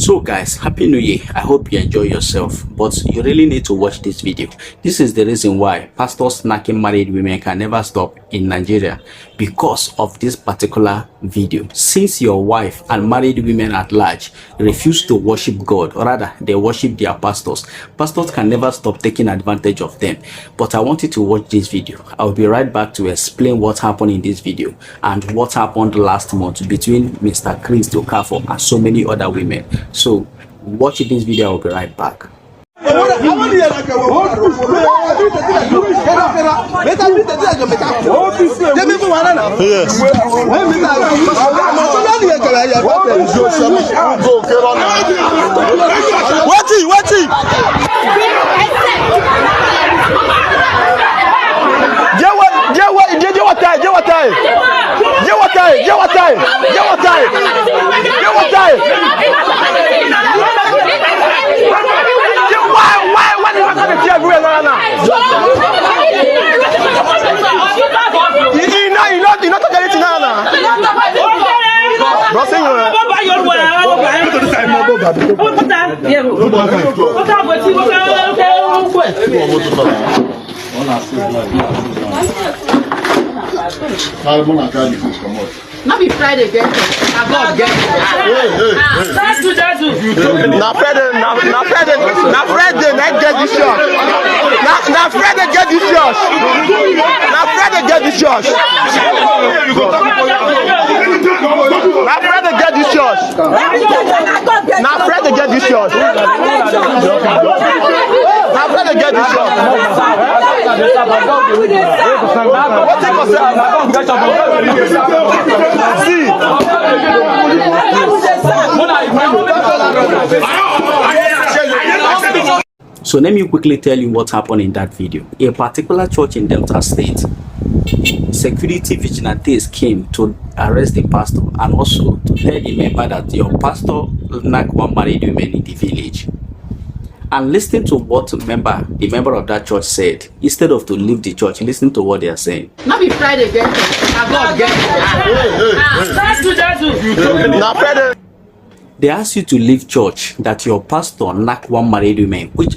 So guys, happy new year. I hope you enjoy yourself, but you really need to watch this video. This is the reason why pastors snacking married women can never stop in Nigeria, because of this particular video. Since your wife and married women at large refuse to worship God, or rather they worship their pastors can never stop taking advantage of them. But I want you to watch this video. I'll be right back to explain what happened in this video and what happened last month between Mr. Chris Okafor and so many other women. So watch this video. I'll be right back. Not be Friday again. God get it. Now Friday, I get this church. Now Friday get this church. Now Friday get this church. Now Friday get this church. Now Friday get this church. Now Friday get this church. So let me quickly tell you what happened in that video. A particular church in Delta State, security vigilantes came to arrest the pastor and also to tell the member that your pastor nack one married woman in the village. And listen to what the member of that church said. Instead of to leave the church, listen to what they are saying. Not be Friday again. God get it. Now Friday. They ask you to leave church that your pastor nack one married woman, which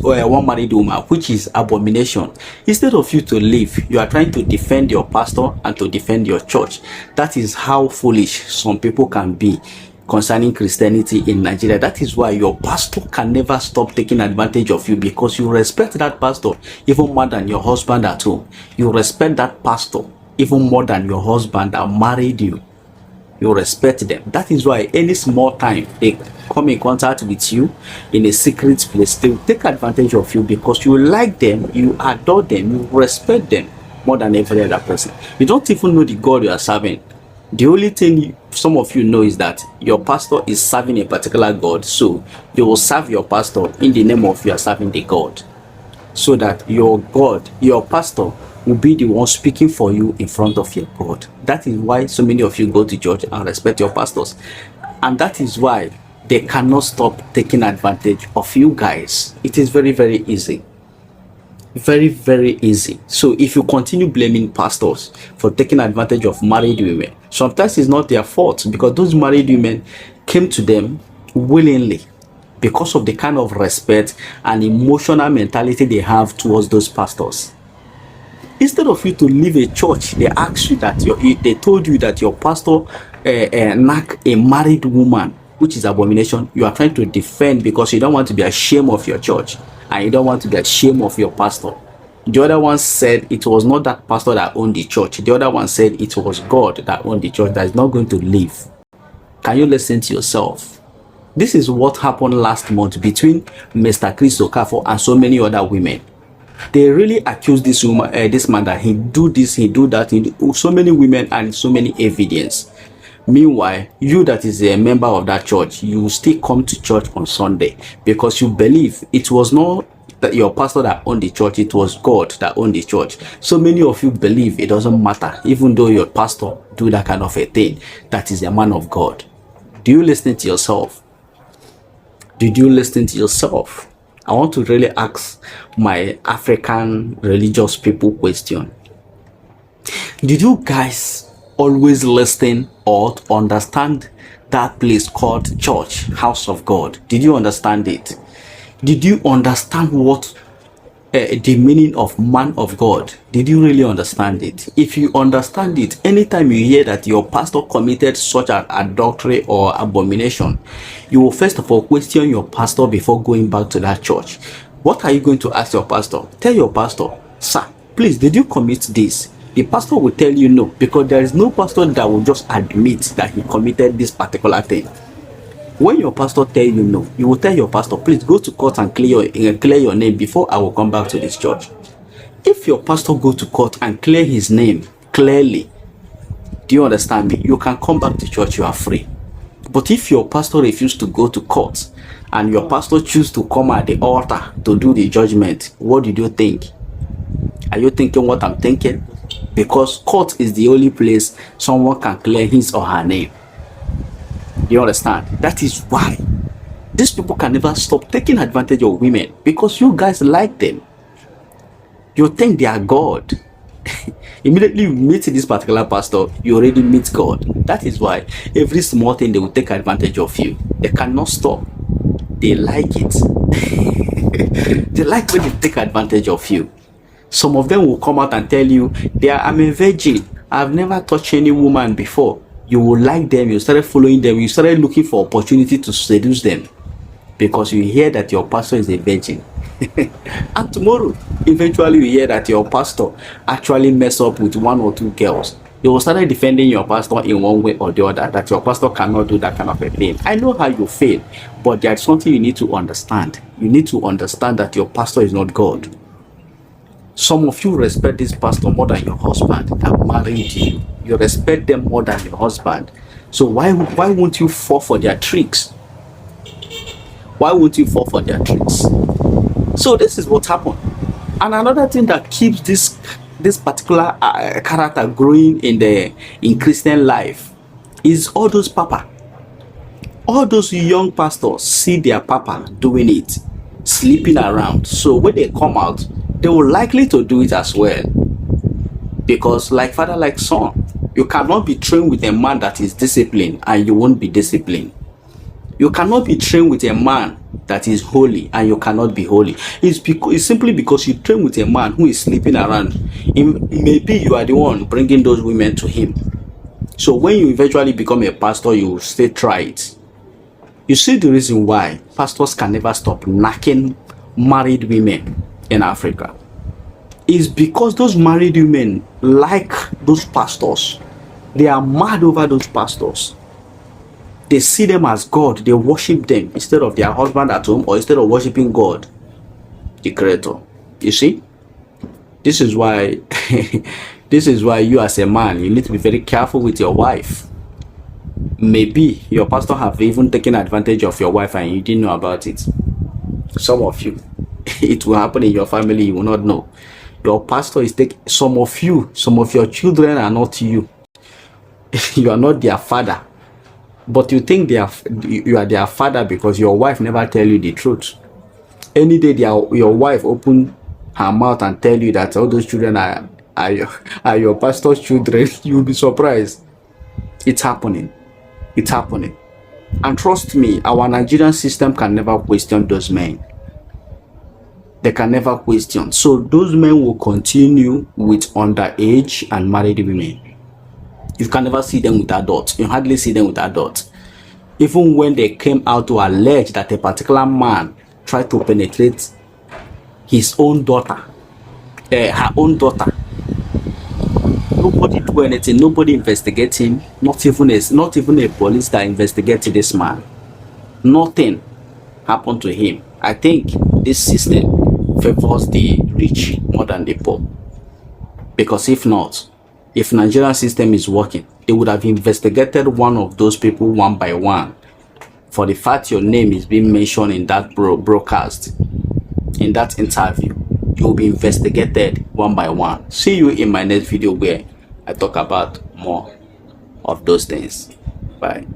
is abomination. Instead of you to leave, you are trying to defend your pastor and to defend your church. That is how foolish some people can be concerning Christianity in Nigeria. That is why your pastor can never stop taking advantage of you, because you respect that pastor even more than your husband at home. You respect that pastor even more than your husband that married you. You respect them. That is why any small time they come in contact with you in a secret place, they will take advantage of you, because you like them, you adore them, you respect them more than every other person. You don't even know the God you are serving. The only thing some of you know is that your pastor is serving a particular God, so you will serve your pastor in the name of you are serving the God, so that your God, your pastor, will be the one speaking for you in front of your God. That is why so many of you go to church and respect your pastors, and that is why they cannot stop taking advantage of you guys. It is very, very easy. Very, very easy. So if you continue blaming pastors for taking advantage of married women, sometimes it's not their fault, because those married women came to them willingly because of the kind of respect and emotional mentality they have towards those pastors. Instead of you to leave a church, they asked you that they told you that your pastor nack a married woman, which is abomination. You are trying to defend because you don't want to be ashamed of your church, and you don't want to be ashamed of your pastor. The other one said it was not that pastor that owned the church. The other one said it was God that owned the church, that is not going to leave. Can you listen to yourself? This is what happened last month between Mr. Chris Okafor and so many other women. They really accused this woman, this man, that he do this, he do that, so many women and so many evidence. Meanwhile, you that is a member of that church, you still come to church on Sunday because you believe it was not that your pastor that owned the church, it was God that owned the church. So many of you believe it doesn't matter, even though your pastor do that kind of a thing, that is a man of God. Do you listen to yourself? Did you listen to yourself? I want to really ask my African religious people question. Did you guys always listen or understand that place called church, house of God? Did you understand it? Did you understand what the meaning of man of God? Did you really understand it? If you understand it, anytime you hear that your pastor committed such an adultery or abomination, you will first of all question your pastor before going back to that church. What are you going to ask your pastor? Tell your pastor, sir, please, did you commit this? The pastor will tell you no, because there is no pastor that will just admit that he committed this particular thing. When your pastor tell you no, you will tell your pastor, please go to court and clear your name before I will come back to this church. If your pastor go to court and clear his name clearly, do you understand me? You can come back to church, you are free. But if your pastor refuse to go to court and your pastor choose to come at the altar to do the judgment, what did you think? Are you thinking what I'm thinking? Because court is the only place someone can clear his or her name. You understand? That is why these people can never stop taking advantage of women, because you guys like them. You think they are God. Immediately you meet this particular pastor, you already meet God. That is why every small thing they will take advantage of you. They cannot stop. They like it. They like when they take advantage of you. Some of them will come out and tell you, I'm a virgin. I've never touched any woman before. You will like them, you started following them, you started looking for opportunity to seduce them, because you hear that your pastor is a virgin. And tomorrow, eventually you hear that your pastor actually messed up with 1 or 2 girls. You will start defending your pastor in one way or the other, that your pastor cannot do that kind of a thing. I know how you feel, but there's something you need to understand. You need to understand that your pastor is not God. Some of you respect this pastor more than your husband that married you. You respect them more than your husband. So why won't you fall for their tricks? Why won't you fall for their tricks? So this is what happened. And another thing that keeps this particular character growing in Christian life is all those papa. All those young pastors see their papa doing it, sleeping around. So when they come out, they will likely to do it as well. Because like father, like son, you cannot be trained with a man that is disciplined and you won't be disciplined. You cannot be trained with a man that is holy and you cannot be holy. It's simply because you train with a man who is sleeping around. Maybe you are the one bringing those women to him. So when you eventually become a pastor, you will still try it. You see the reason why pastors can never stop knocking married women in Africa is because those married women like those pastors. They are mad over those pastors. They see them as God. They worship them instead of their husband at home, or instead of worshiping God, the Creator. You see, this is why this is why you as a man, you need to be very careful with your wife. Maybe your pastor have even taken advantage of your wife and you didn't know about it. Some of you, it will happen in your family, you will not know. Your pastor is taking some of your children are not you. You are not their father, but you think you are their father because your wife never tell you the truth. Any day your wife open her mouth and tell you that all those children are your pastor's children, you will be surprised. It's happening. It's happening. And trust me, our Nigerian system can never question those men. They can never question. So those men will continue with underage and married women. You can never see them with adults. You hardly see them with adults. Even when they came out to allege that a particular man tried to penetrate his own daughter, her own daughter, nobody do anything. Nobody investigate him. Not even a police that investigated this man. Nothing happened to him. I think this system favors the rich more than the poor. Because if not, if Nigerian system is working, they would have investigated one of those people one by one. For the fact your name is being mentioned in that broadcast, in that interview, you will be investigated one by one. See you in my next video where I talk about more of those things. Bye.